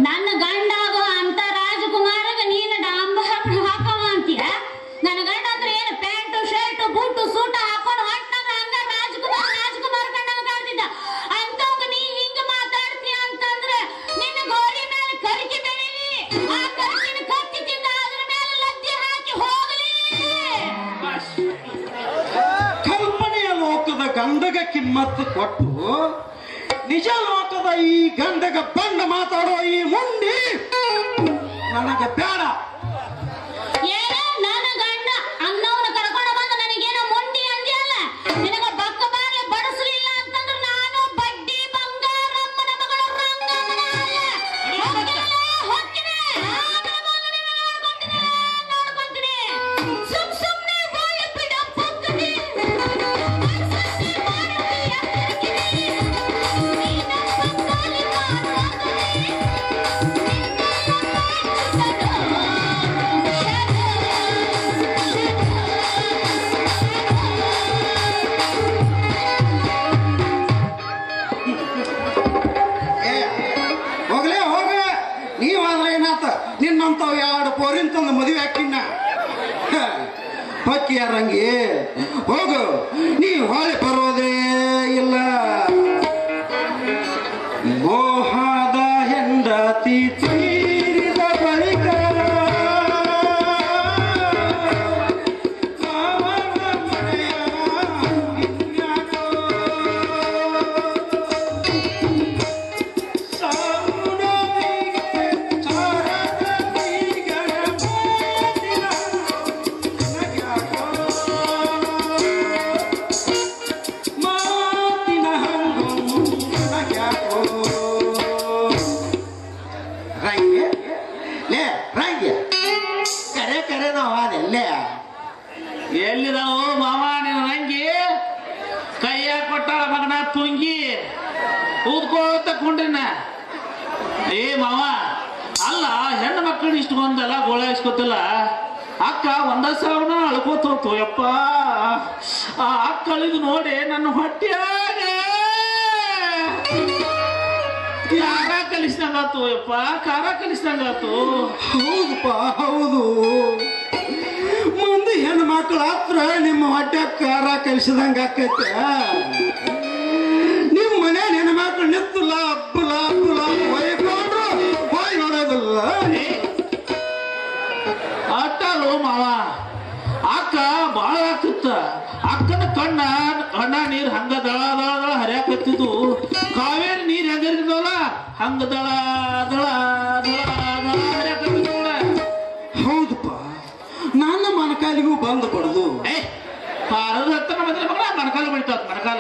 ನನ್ನ ಗಂಡ ಆಗೋ ಅಂತ ರಾಜಕುಮಾರಗ ನೀನು ಡಾಂಬ ಹಾಕವ ಅಂತೀಯ. ನನ್ನ ಗಂಡ ಅಂದ್ರೆ ಏನು ಪ್ಯಾಂಟು ಶರ್ಟು ಬೂಟು ಸೂಟ ಹಾಕೊಂಡು ಹೊಟ್ಟಂಗ ಹಂಗ ರಾಜಕುಮಾರ ಗಂಡಂಗ ಕಾಣ್ತಿದ್ದ. ಅಂತವಾಗ ನೀ ಹಿಂಗ ಮಾತಾಡ್ತೀಯ ಅಂತಂದ್ರೆ ನಿನ್ನ ಗೋರಿ ಮೇಲೆ ಕರಿಕೆ ಬೆಳೀಲಿ. ಆ ಕರಿಕಿನ ಕತ್ತಿ ತಿಂದ ಅದ್ರ ಮೇಲೆ ಲದ್ದಿ ಹಾಕಿ ಹೋಗಲಿ. ಕಲ್ಪನೆಯ ಲೋಕದ ಗಂಧಗ ಕಿಮ್ಮತ್ತು ಕೊಟ್ಟು ನಿಜ ಲೋಕದ ಈ ಗಂಧಗ ಬಂದ ಮಾತಾಡೋ ಈ ಮುಂಡಿ ನನಗೆ ಬೇಡ. ಏನೋ ನನ್ನ ಗಂಡ ಅನ್ನವನ್ನ ಕರ್ಕೊಂಡು ಬಂದು ನನಗೇನೋ ಮುಂಡಿ ಅಂದಿಯಲ್ಲ. ನಿನಗ ಬಕ್ಕ ಬಾರಿ ಬಡಿಸಲಿಲ್ಲ ಅಂತಂದ್ರೆ ನಾನು ಬಡ್ಡಿ ಬಂಗಾರಮ್ಮನ ಮಗಳು ರಂಗಮ್ಮನ ನೋಡ್ಕೊಂತೀನಿ. ಸುಮ್ನೆ ಬಾಯಿ ಬಿಡ ಪಕ್ಕದಿ ಹೋಗ್ಲೇ ಹೋಗ. ನೀವಾದ್ರೆ ಏನಾತ ನಿನ್ನಂತವ್ ಎರಡು ಪೋರಿನ್ ತಂದು ಮದುವೆ ಹಾಕಿನ ಹೊಕ್ಕಿಯಾರಂಗಿ ಹೋಗು. ನೀ ಹೊಳೆ ಬರೋದೇ ಇಲ್ಲ. ಮೋಹದ ಹೆಂಡತಿ ತೀರಿದ ಬಳಿಕ ಎಲ್ಲಿದಾವು ಮಾವ ನಿನ್ನ ರಂಗಿ ಕೈಯ ಕೊಟ್ಟಾಳ ಮಗನ ತುಂಗಿ ಊದ್ಕೋತ ಕೊಂಡಿನ. ಏ ಮಾವ ಅಲ್ಲ, ಹೆಣ್ಣು ಮಕ್ಕಳು ಇಷ್ಟೊಂದೆಲ್ಲ ಗೋಳಾಯಿಸ್ಕೊತಿಲ್ಲ. ಅಕ್ಕ 1,000 ಅಳ್ಕೋತ ಹೋತು. ಯಪ್ಪ ಆ ಅಕ್ಕಳಿದು ನೋಡಿ ನನ್ನ ಹೊಟ್ಟೆಯಾಗ ಖಾರ ಕಲಿಸ್ದಂಗಾತು. ಯಪ್ಪ ಖಾರ ಕಲಿಸ್ದಂಗಾತು. ಹೌದಪ್ಪ ಹೌದು. ಮುಂದೆ ಹೆಣ್ಣು ಮಕ್ಕಳ ಹತ್ರ ನಿಮ್ಮ ಹೊಟ್ಟೆ ಖಾರ ಕಲಿಸಿದಂಗ ಆಕೈತೆ. ನಿಮ್ಮ ಮನೆ ಹೆಣ್ಣು ಮಕ್ಕಳು ನಿತ್ತಲ್ಲ ಅಬ್ಬಲ ಅಬ್ಬಲ ಹೊಯ್ಕೊಂಡ್ರು ಹೊಯ್ ನೋಡೋದಿಲ್ಲ. ಅಟ್ಟಲು ಮಾವ ಅಕ್ಕ ಬಾಳ ಆಗ್ತಿತ್ತ. ಅಕ್ಕನ ಕಣ್ಣ ನೀರ್ ಹಂಗ ದಳ ದಳ ದಳ ಹರಿಯಾಕತ್ತಿದ್ದು. ಕಾವೇರಿ ನೀರ್ ಹೆಂಗಿರ್ತಿದ್ವಲ್ಲ ಹಂಗ ದಳ ದಳ ದಳ ದಳ ಹರಿಯಾಕತ್ತಿದ್ವು. ಹೌದಪ್ಪ, ನನ್ನ ಮನಕಾಲಿಗೂ ಬಂದು ಕೊಡದು. ಪಾರದ ಹತ್ತನ ಬಂದ್ರೆ ಮಗಳ ಮಣಕಾಲ ಬಡಿತಾವ. ಮಣಕಾಲ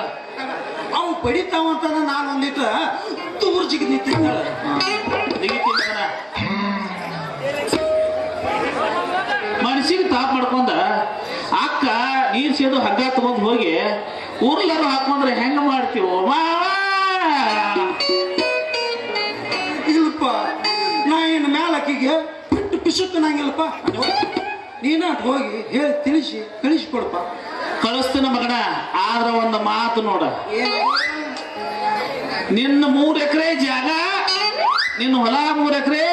ಅವು ಬಡಿತಾವಂತ ನಾನು ಒಂದಿಟ್ಟ ತೂರ್ ಜಿಗಿದ್ ನಿಂತಿದ್ದಾಳೆ. ಮನ್ಸಿಗೆ ತಾಪ್ ಮಾಡ್ಕೊಂಡ ಅಕ್ಕ ನೀರ್ ಸೇದು ಹಗ್ಗ ತಗೊಂಡ್ ಹೋಗಿ ಊರ್ಲಾರು ಹಾಕೊಂಡ್ರೆ ಹೆಂಗ ಮಾಡ್ತೀವೋ ಮಾವ? ಇಲ್ಲಪ್ಪ, ನಾ ಇನ್ನು ಮೇಲಕ್ಕಿಗೆ ಬಿಟ್ಟು ಪಿಸುತ್ತನಂಗಿಲ್ಲಪ್ಪ. ನೀನ ಹೋಗಿ ಹೇಳಿ ಕಳಿಸಿ ಕೊಡಪ್ಪ. ಕಳಿಸ್ತೀನ ಮಗನ. ಆದ್ರ ಒಂದು ಮಾತು ನೋಡ, ನಿನ್ನ 3 ಎಕರೆ ಜಾಗ, ನಿನ್ನ ಹೊಲ 3 ಎಕರೆ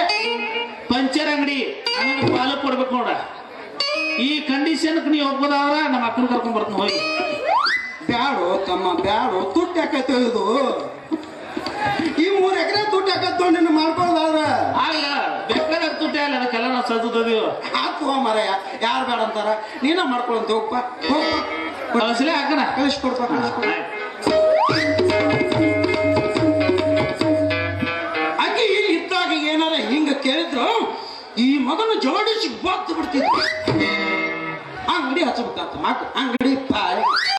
ಪಂಚರ್ ಅಂಗಡಿ ನನಗೆ ಪಾಲು ಕೊಡ್ಬೇಕು ನೋಡ. ಈ ಕಂಡೀಷನ್ಕ್ ನೀ ಒಪ್ಪದಾದ್ರ ನಮ್ಮ ಅಕ್ಕನ ಕರ್ಕೊಂಡ್ ಬರ್ತೀನಿ ಹೋಗಿ. ಬ್ಯಾಡೋ ತಮ್ಮ ಬ್ಯಾಡೋ, ತುಟ್ಟಿ ಹಾಕೈತೆ ಇದು. ಈ 3 ಎಕರೆ ತುಟ್ಟಿ ಹಾಕತ್ತೋ ನಿನ್ನ ಮಾಡ್ಕೊಳ್ಳೋದಾದ್ರ ಅಲ್ಲ ಬೇಕಾದ ತುಟ್ಟಿ ಅಲ್ಲ, ಅದಕ್ಕೆಲ್ಲ ನಾವು ಸದ್ದಿದ್ದೀವಿ. ಹಾಕುವ ಮರಯ್ಯ, ಯಾರು ಬೇಡ ಅಂತಾರ. ನೀನ ಮಾಡ್ಕೊಳ್ಳಂತ ಹೋಗಪ್ಪ. ಕಳಿಸ್ಲೇ ಹಾಕನ ಕಳಿಸ್ಕೊಡ್ಪ. ಆಕೆ ಇಲ್ಲಿ ಇದ್ದಾಗ ಏನಾರ ಹಿಂಗ ಕೇಳಿದ್ರು ಈ ಮಗನ ಜೋಡಿಸಿ ಬತ್ತು ಬಿಡ್ತಿದ್ರು. ಅಂಗಡಿ ಹಚ್ಚಬೇಕಾತ ಮಗ, ಅಂಗಡಿ ಪಾರಿ